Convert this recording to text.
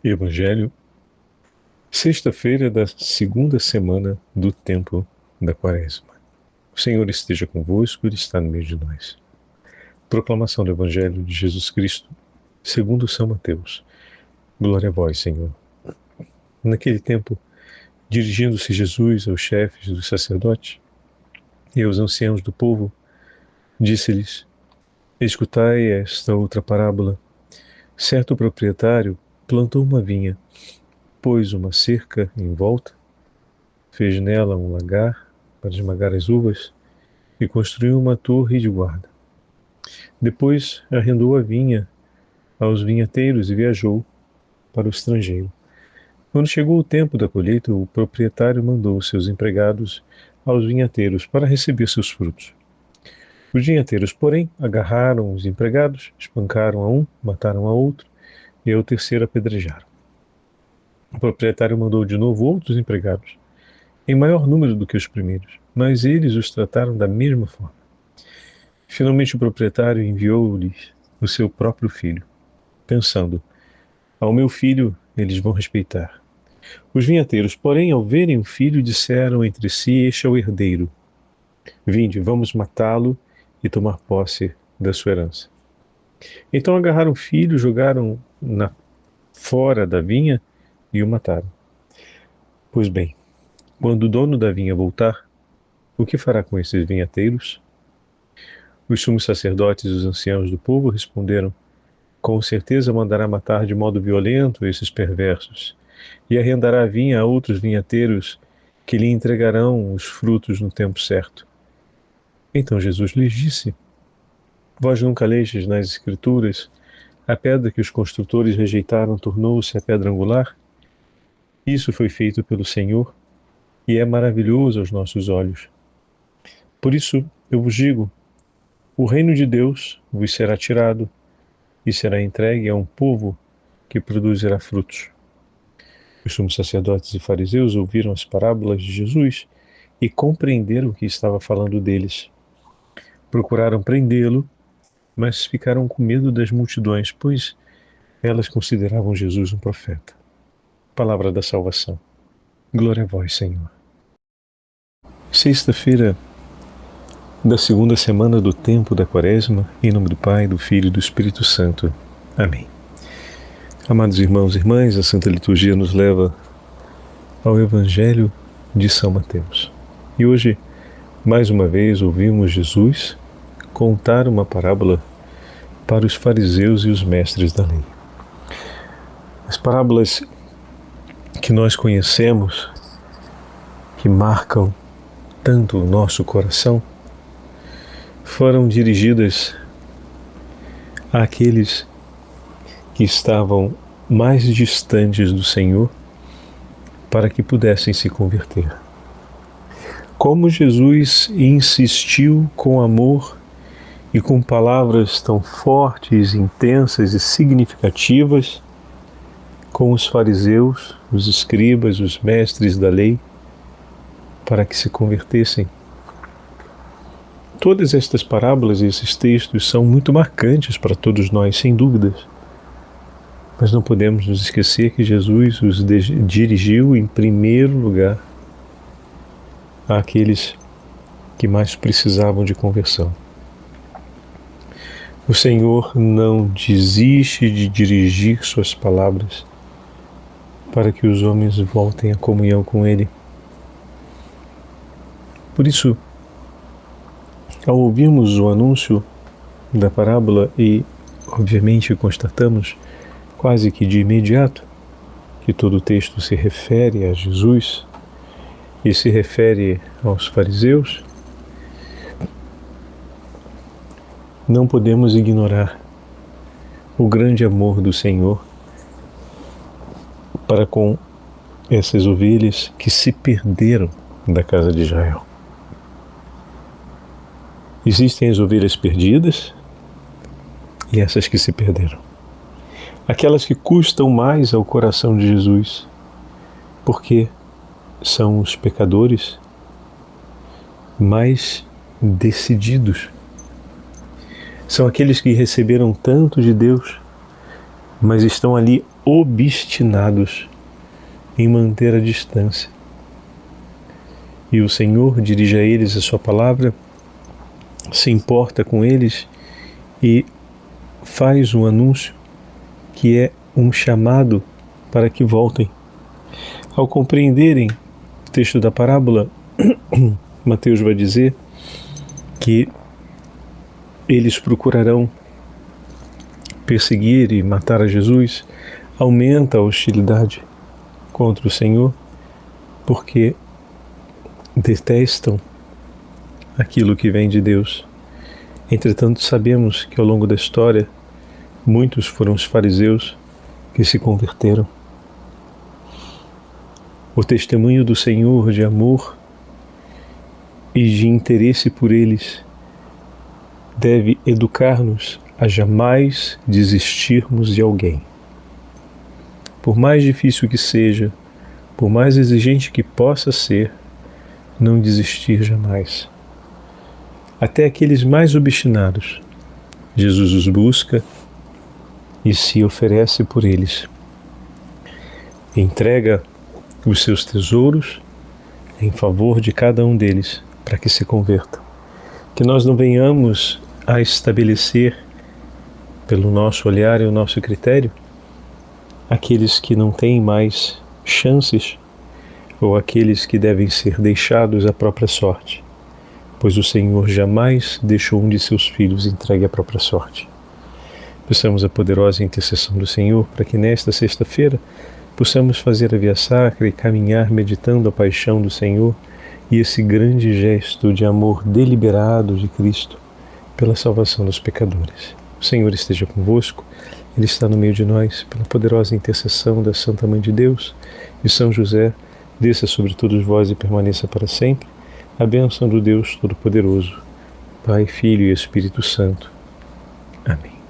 Evangelho, sexta-feira da segunda semana do tempo da Quaresma. O Senhor esteja convosco, Ele está no meio de nós. Proclamação do Evangelho de Jesus Cristo, segundo São Mateus. Glória a vós, Senhor. Naquele tempo, dirigindo-se Jesus aos chefes dos sacerdotes e aos anciãos do povo, disse-lhes: Escutai esta outra parábola. Certo proprietário plantou uma vinha, pôs uma cerca em volta, fez nela um lagar para esmagar as uvas e construiu uma torre de guarda. Depois arrendou a vinha aos vinhateiros e viajou para o estrangeiro. Quando chegou o tempo da colheita, o proprietário mandou seus empregados aos vinhateiros para receber seus frutos. Os vinhateiros, porém, agarraram os empregados, espancaram a um, mataram a outro e ao terceiro apedrejaram. O proprietário mandou de novo outros empregados, em maior número do que os primeiros, mas eles os trataram da mesma forma. Finalmente o proprietário enviou-lhes o seu próprio filho, pensando: ao meu filho eles vão respeitar. Os vinhateiros, porém, ao verem o filho, disseram entre si: este é o herdeiro. Vinde, vamos matá-lo e tomar posse da sua herança. Então agarraram o filho, jogaram fora da vinha e o mataram. Pois bem, quando o dono da vinha voltar, o que fará com esses vinhateiros? Os sumos sacerdotes e os anciãos do povo responderam: com certeza mandará matar de modo violento esses perversos, e arrendará a vinha a outros vinhateiros que lhe entregarão os frutos no tempo certo. Então Jesus lhes disse: vós nunca lestes nas Escrituras: a pedra que os construtores rejeitaram tornou-se a pedra angular? Isso foi feito pelo Senhor e é maravilhoso aos nossos olhos. Por isso eu vos digo: o reino de Deus vos será tirado e será entregue a um povo que produzirá frutos. Os sumos sacerdotes e fariseus ouviram as parábolas de Jesus e compreenderam que estava falando deles. Procuraram prendê-lo, mas ficaram com medo das multidões, pois elas consideravam Jesus um profeta. Palavra da salvação. Glória a vós, Senhor. Sexta-feira da segunda semana do tempo da Quaresma, em nome do Pai, do Filho e do Espírito Santo. Amém. Amados irmãos e irmãs, a Santa Liturgia nos leva ao Evangelho de São Mateus. E hoje, mais uma vez, ouvimos Jesus contar uma parábola para os fariseus e os mestres da lei. As parábolas que nós conhecemos, que marcam tanto o nosso coração, foram dirigidas àqueles que estavam mais distantes do Senhor para que pudessem se converter. Como Jesus insistiu com amor e com palavras tão fortes, intensas e significativas com os fariseus, os escribas, os mestres da lei, para que se convertessem. Todas estas parábolas e esses textos são muito marcantes para todos nós, sem dúvidas. Mas não podemos nos esquecer que Jesus os dirigiu em primeiro lugar àqueles que mais precisavam de conversão. O Senhor não desiste de dirigir suas palavras para que os homens voltem à comunhão com Ele. Por isso, ao ouvirmos o anúncio da parábola e, obviamente, constatamos quase que de imediato que todo o texto se refere a Jesus e se refere aos fariseus, não podemos ignorar o grande amor do Senhor para com essas ovelhas que se perderam da casa de Israel. Existem as ovelhas perdidas e essas que se perderam. Aquelas que custam mais ao coração de Jesus, porque são os pecadores mais decididos. São aqueles que receberam tanto de Deus, mas estão ali obstinados em manter a distância. E o Senhor dirige a eles a sua palavra, se importa com eles e faz um anúncio que é um chamado para que voltem. Ao compreenderem o texto da parábola, Mateus vai dizer que eles procurarão perseguir e matar a Jesus, aumenta a hostilidade contra o Senhor, porque detestam aquilo que vem de Deus. Entretanto, sabemos que ao longo da história, muitos foram os fariseus que se converteram. O testemunho do Senhor de amor e de interesse por eles deve educar-nos a jamais desistirmos de alguém. Por mais difícil que seja, por mais exigente que possa ser, não desistir jamais. Até aqueles mais obstinados, Jesus os busca e se oferece por eles. Entrega os seus tesouros em favor de cada um deles, para que se convertam. Que nós não venhamos a estabelecer, pelo nosso olhar e o nosso critério, aqueles que não têm mais chances ou aqueles que devem ser deixados à própria sorte, pois o Senhor jamais deixou um de seus filhos entregue à própria sorte. Peçamos a poderosa intercessão do Senhor para que nesta sexta-feira possamos fazer a via sacra e caminhar meditando a paixão do Senhor e esse grande gesto de amor deliberado de Cristo pela salvação dos pecadores. O Senhor esteja convosco, Ele está no meio de nós, pela poderosa intercessão da Santa Mãe de Deus e São José, desça sobre todos vós e permaneça para sempre a bênção do Deus Todo-Poderoso, Pai, Filho e Espírito Santo. Amém.